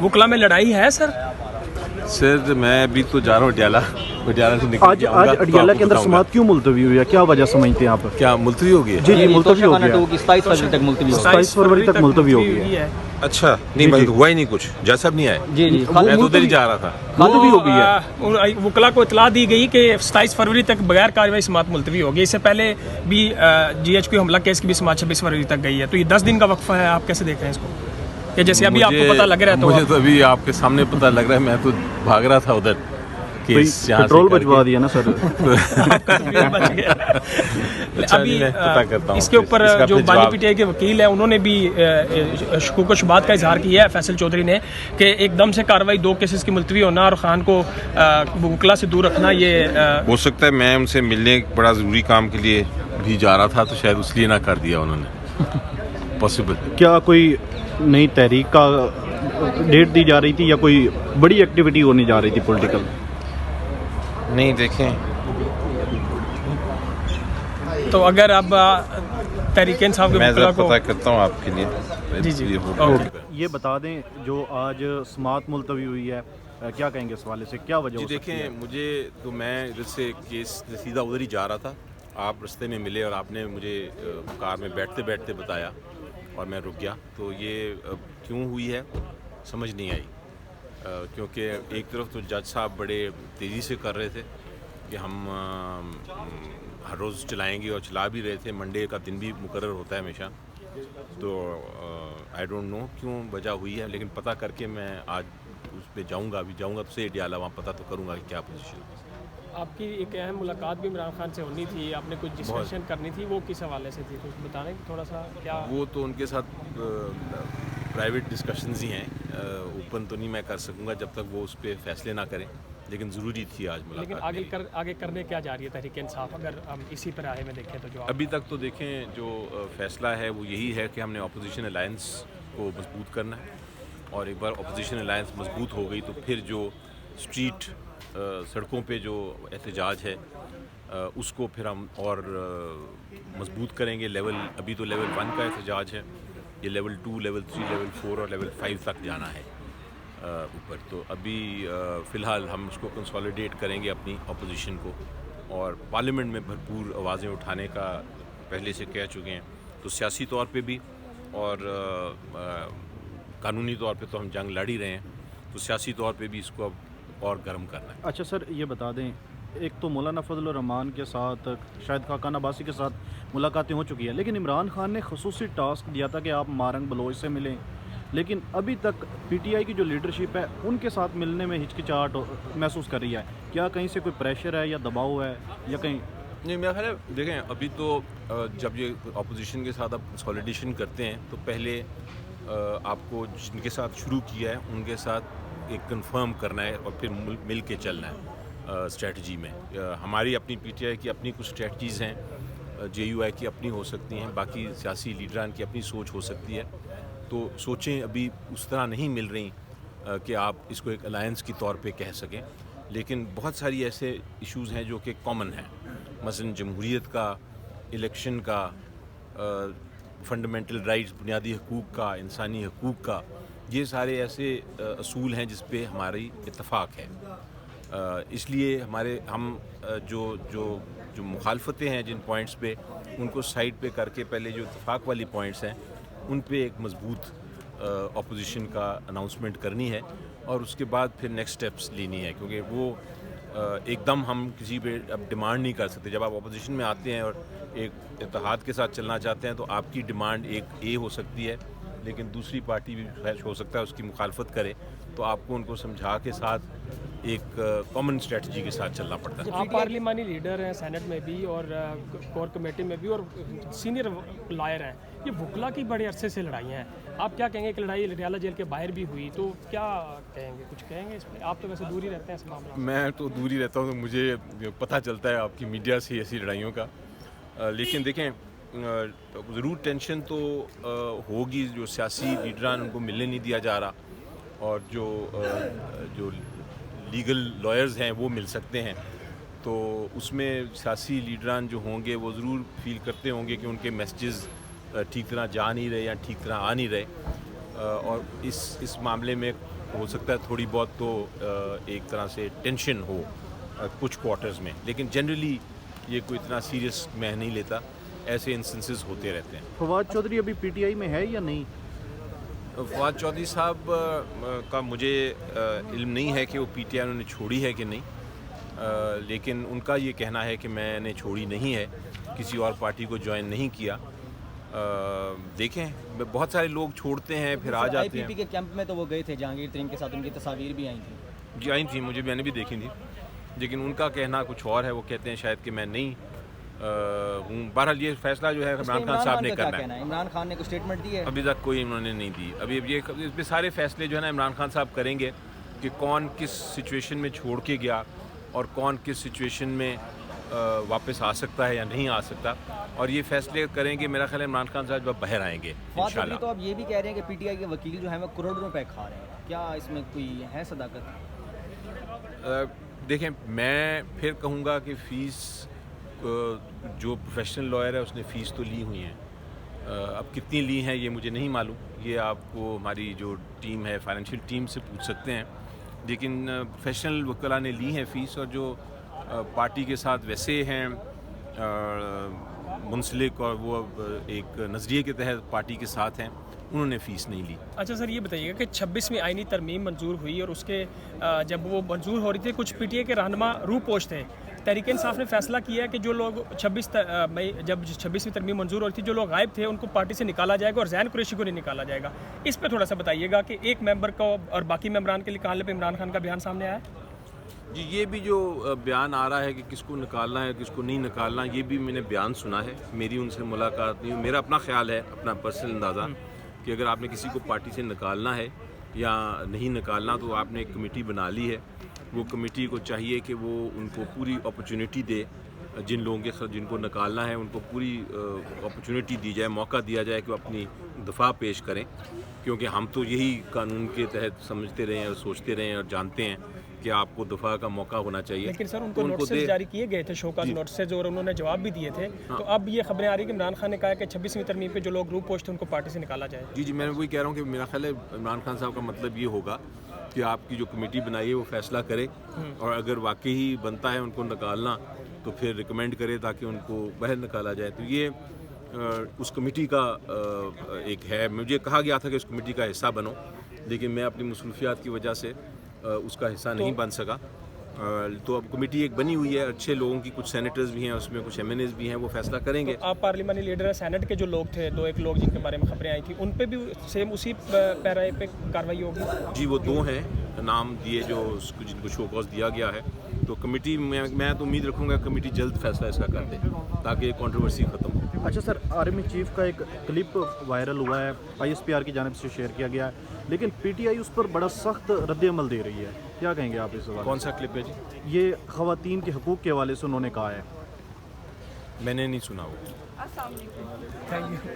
वकला में लड़ाई है सर? सर मैं अभी तो जा रहा हूँ अडियाला से निकल आज अडियाला के अंदर समात क्यों मुलतवी हुई है, क्या वजह समझते हैं आप? क्या मुलतवी हो गई है? जी मुलतवी हो गया, 27 फरवरी तक मुलतवी 27 फरवरी तक मुलतवी हो गई है। अच्छा नहीं मतलब हुआ ही नहीं कुछ, जज साहब नहीं आए? जी मैं तो उधर ही जा रहा था। मुलतवी हो गई है, वकला को इतला दी गई कि 27 फरवरी तक बगैर कार्रवाई समात मुलतवी होगी। इससे पहले भी GHQ हमला केस की भी समात 26 फरवरी तक गई है, तो ये 10 दिन का वक्फा है। आप कैसे देख रहे हैं इसको? कि जैसे अभी आपको पता लग रहा है, तो मुझे तो अभी आपके सामने पता लग रहा है, मैं तो भाग रहा था उधर। पेट्रोल बचवा दिया ना सर। बच गया। अभी पता करता हूँ इसके ऊपर जो बानी पीटीआई के वकील है उन्होंने भी शकूक शुबात का इजहार किया है फैसल चौधरी ने, कि एकदम से कार्रवाई 2 केसेस की मुलतवी होना और खान को वकला से दूर रखना, ये हो सकता है मैं उनसे मिलने बड़ा ज़रूरी काम के लिए भी जा रहा था, तो शायद उसलिए ना कर दिया उन्होंने। पॉसिबल। क्या कोई नई तहरीक का डेट दी जा रही थी या कोई बड़ी एक्टिविटी होने जा रही थी पॉलिटिकल? नहीं देखें, तो अगर अब तहरीक इंसाफ के मैं वकला को पता करता हूँ आपके लिए। जी। ये बता दें जो आज समात मुलतवी हुई है, क्या कहेंगे इस वाले से, क्या वजह जी हो सकती है? देखें, मुझे तो मैं इधर से केस सीधा उधर ही जा रहा था, आप रास्ते में मिले और आपने मुझे कार में बैठते बैठते बताया और मैं रुक गया। तो ये क्यों हुई है समझ नहीं आई, क्योंकि एक तरफ तो जज साहब बड़े तेज़ी से कर रहे थे कि हम हर रोज़ चलाएंगे और चला भी रहे थे, मंडे का दिन भी मुकर्रर होता है हमेशा। तो आई डोंट नो क्यों वजह हुई है, लेकिन पता करके मैं आज उस पर जाऊँगा, अभी जाऊँगा तो से अडियाला, वहाँ पता तो करूँगा कि क्या पोजीशन है। आपकी एक अहम मुलाकात भी इमरान खान से होनी थी, आपने कुछ डिस्कशन करनी थी, वो किस हवाले से थी, कुछ बताने थोड़ा सा क्या? वो तो उनके साथ प्राइवेट डिस्कशंस ही हैं, ओपन तो नहीं मैं कर सकूंगा जब तक वो उस पर फैसले ना करें, लेकिन ज़रूरी थी आज मुलाकात। लेकिन आगे करने क्या जा रही है तहरीक इंसाफ, अगर हम इसी पर आए में देखें तो? जो अभी तक तो देखें जो फैसला है वो यही है कि हमने अपोजिशन अलायंस को मजबूत करना है, और एक बार अपोजिशन अलायंस मजबूत हो गई तो फिर जो स्ट्रीट सड़कों पे जो एहतजाज है उसको फिर हम और मजबूत करेंगे। अभी तो लेवल 1 का एहतजाज है, ये लेवल 2, लेवल 3, लेवल 4 और लेवल 5 तक जाना है ऊपर। तो अभी फ़िलहाल हम उसको कंसोलिडेट करेंगे अपनी अपोजिशन को, और पार्लियामेंट में भरपूर आवाज़ें उठाने का पहले से कह चुके हैं। तो सियासी तौर पे भी और कानूनी तौर पे तो हम जंग लड़ ही रहे हैं, तो सियासी तौर पे भी इसको अब और गर्म करना है। अच्छा सर ये बता दें, एक तो मौलाना फजल रहमान के साथ, शायद खाकान अब्बासी के साथ मुलाकातें हो चुकी है, लेकिन इमरान खान ने खसूसी टास्क दिया था कि आप मारंग बलोच से मिलें, लेकिन अभी तक पीटीआई की जो लीडरशिप है उनके साथ मिलने में हिचकिचाहट महसूस कर रही है। क्या कहीं से कोई प्रेशर है या दबाव है या कहीं? नहीं, मेरा ख्याल है देखें, अभी तो जब ये अपोजिशन के साथ आप कंसोलिडेशन करते हैं तो पहले आपको जिनके साथ शुरू किया है उनके साथ एक कंफर्म करना है और फिर मिल के चलना है स्ट्रेटजी में। हमारी अपनी पीटीआई की अपनी कुछ स्ट्रेटजीज़ हैं, जेयूआई की अपनी हो सकती हैं, बाकी सियासी लीडरान की अपनी सोच हो सकती है। तो सोचें अभी उस तरह नहीं मिल रही कि आप इसको एक अलायंस के तौर पे कह सकें, लेकिन बहुत सारी ऐसे इश्यूज़ हैं जो कि कॉमन हैं, मसलन जमहूरियत का, इलेक्शन का, फंडामेंटल राइट्स, बुनियादी हकूक़ का, इंसानी हकूक़ का, ये सारे ऐसे असूल हैं जिस पे हमारी इत्तफ़ाक़ है। इसलिए हम जो मुखालफतें हैं जिन पॉइंट्स पे, उनको साइड पे करके पहले जो इत्तफ़ाक़ वाली पॉइंट्स हैं उन पे एक मजबूत अपोजिशन का अनाउंसमेंट करनी है, और उसके बाद फिर नेक्स्ट स्टेप्स लेनी है, क्योंकि वो एकदम हम किसी पे अब डिमांड नहीं कर सकते। जब आप अपोजिशन में आते हैं और एक इत्तेहाद के साथ चलना चाहते हैं तो आपकी डिमांड एक ए हो सकती है, लेकिन दूसरी पार्टी भी हो सकता है उसकी मुखालफत करे, तो आपको उनको समझा के साथ एक कॉमन स्ट्रेटजी के साथ चलना पड़ता है। आप पार्लिमानी लीडर हैं, सेनेट में भी और कोर कमेटी में भी, और सीनियर लॉयर हैं, ये वकला की बड़े अरसे से लड़ाइयाँ हैं, आप क्या कहेंगे कि लड़ाई अडियाला जेल के बाहर भी हुई, तो क्या कहेंगे, कुछ कहेंगे इस पर? आप तो वैसे दूर ही रहते हैं इस मामले में। मैं तो दूर ही रहता हूँ, तो मुझे पता चलता है आपकी मीडिया से ऐसी लड़ाइयों का, लेकिन देखें ज़रूर टेंशन तो होगी। जो सियासी लीडरान उनको मिलने नहीं दिया जा रहा, और जो लीगल लॉयर्स हैं वो मिल सकते हैं, तो उसमें सियासी लीडरान जो होंगे वो ज़रूर फील करते होंगे कि उनके मैसेजेस ठीक तरह जा नहीं रहे या ठीक तरह आ नहीं रहे। اور اس معاملے میں ہو سکتا ہے تھوڑی بہت تو ایک طرح سے ٹینشن ہو کچھ کوارٹرز میں، لیکن جنرلی یہ کوئی اتنا سیریس میں نہیں لیتا، ایسے انسٹنسز ہوتے رہتے ہیں۔ فواد چودھری ابھی پی ٹی آئی میں ہے یا نہیں؟ فواد چودھری صاحب کا مجھے علم نہیں ہے کہ وہ پی ٹی آئی انہوں نے چھوڑی ہے کہ نہیں، لیکن ان کا یہ کہنا ہے کہ میں نے چھوڑی نہیں ہے، کسی اور پارٹی کو جوائن نہیں کیا۔ دیکھیں، بہت سارے لوگ چھوڑتے ہیں پھر آ جاتے ہیں۔ IPP کے کیمپ میں تو وہ گئے تھے جہانگیر ترین کے ساتھ، ان کی تصاویر بھی آئی تھیں۔ جی آئی تھیں، میں نے بھی دیکھی تھی، لیکن ان کا کہنا کچھ اور ہے، وہ کہتے ہیں شاید کہ میں نہیں ہوں۔ بہرحال یہ فیصلہ جو ہے عمران خان صاحب نے کرنا ہے۔ عمران خان نے کوئی اسٹیٹمنٹ دی ہے؟ ابھی تک کوئی انہوں نے نہیں دی۔ ابھی اس پہ سارے فیصلے جو ہے نا عمران خان صاحب کریں گے کہ کون کس سچویشن میں چھوڑ کے گیا اور کون کس سچویشن میں واپس آ سکتا ہے یا نہیں آ سکتا، اور یہ فیصلے کریں گے میرا خیال ہے عمران خان صاحب جب باہر آئیں گے انشاءاللہ۔ تو اب یہ بھی کہہ رہے ہیں کہ پی ٹی آئی کے وکیل جو ہیں وہ کروڑوں روپے کھا رہے ہیں، کیا اس میں کوئی ہے صداقت؟ دیکھیں، میں پھر کہوں گا کہ فیس جو پروفیشنل لائر ہے اس نے فیس تو لی ہوئی ہیں، اب کتنی لی ہیں یہ مجھے نہیں معلوم، یہ آپ کو ہماری جو ٹیم ہے فائنینشیل ٹیم سے پوچھ سکتے ہیں، لیکن پروفیشنل وکلاء نے لی ہیں فیس، اور جو پارٹی کے ساتھ ویسے ہیں منسلک اور وہ ایک نظریے کے تحت پارٹی کے ساتھ ہیں، انہوں نے فیس نہیں لی۔ اچھا سر، یہ بتائیے گا کہ 26ویں آئینی ترمیم منظور ہوئی اور اس کے جب وہ منظور ہو رہی تھی، کچھ پی ٹی اے کے رہنما روح پوش تھے، تحریک انصاف نے فیصلہ کیا ہے کہ جو لوگ 26 مئی جب 26ویں ترمیم منظور ہو رہی تھی، جو لوگ غائب تھے ان کو پارٹی سے نکالا جائے گا اور زین قریشی کو نہیں نکالا جائے گا۔ اس پہ تھوڑا سا بتائیے گا کہ ایک ممبر کو اور باقی ممبران کے نکالنے پہ عمران خان کا بیان سامنے آیا ہے؟ جی، یہ بھی جو بیان آ رہا ہے کہ کس کو نکالنا ہے کس کو نہیں نکالنا، یہ بھی میں نے بیان سنا ہے، میری ان سے ملاقات نہیں ہوئی۔ میرا اپنا خیال ہے، اپنا پرسنل اندازہ، کہ اگر آپ نے کسی کو پارٹی سے نکالنا ہے یا نہیں نکالنا تو آپ نے ایک کمیٹی بنا لی ہے، وہ کمیٹی کو چاہیے کہ وہ ان کو پوری اپرچونٹی دے، جن کو نکالنا ہے ان کو پوری اپرچونٹی دی جائے، موقع دیا جائے کہ وہ اپنی دفاع پیش کریں، کیونکہ ہم تو یہی قانون کے تحت سمجھتے رہے ہیں اور سوچتے رہے ہیں اور جانتے ہیں کہ آپ کو دفاع کا موقع ہونا چاہیے۔ لیکن سر ان کو نوٹسز جاری کیے گئے تھے، شوکاز نوٹسز، اور انہوں نے جواب بھی دیے تھے، تو اب یہ خبریں آ رہی کہ عمران خان نے کہا کہ 26ویں ترمیم پہ جو لوگ گروپ پوسٹ ہیں ان کو پارٹی سے نکالا جائے۔ جی، میں وہی کہہ رہا ہوں کہ میرا خیال ہے عمران خان صاحب کا مطلب یہ ہوگا کہ آپ کی جو کمیٹی بنائی ہے وہ فیصلہ کرے، اور اگر واقعی ہی بنتا ہے ان کو نکالنا تو پھر ریکمینڈ کرے تاکہ ان کو باہر نکالا جائے۔ تو یہ اس کمیٹی کا ایک ہے، مجھے کہا گیا تھا کہ اس کمیٹی کا حصہ بنو، لیکن میں اپنی مصروفیات کی وجہ سے اس کا حصہ نہیں بن سکا۔ تو اب کمیٹی ایک بنی ہوئی ہے، اچھے لوگوں کی، کچھ سینیٹرز بھی ہیں اس میں، کچھ ایم این ایز بھی ہیں، وہ فیصلہ کریں گے۔ آپ پارلیمانی لیڈر ہیں، سینٹ کے جو لوگ تھے، ایک لوگ جن کے بارے میں خبریں آئی تھیں، ان پہ بھی سیم اسی پیرے پہ کارروائی ہوگی؟ جی، وہ 2 ہیں نام دیے جو جن کو شو کاز دیا گیا ہے، تو کمیٹی میں تو امید رکھوں گا کمیٹی جلد فیصلہ اس کا کر دے تاکہ یہ کنٹروورسی ختم ہو۔ اچھا سر، آرمی چیف کا ایک کلپ وائرل ہوا ہے، ISPR کی جانب سے شیئر کیا گیا ہے، لیکن پی ٹی آئی اس پر بڑا سخت رد عمل دے رہی ہے، کیا کہیں گے آپ اس حوالے؟ کون سا کلپ ہے جی؟ یہ خواتین کے حقوق کے حوالے سے انہوں نے کہا ہے۔ میں نے نہیں سنا وہ۔ Thank you.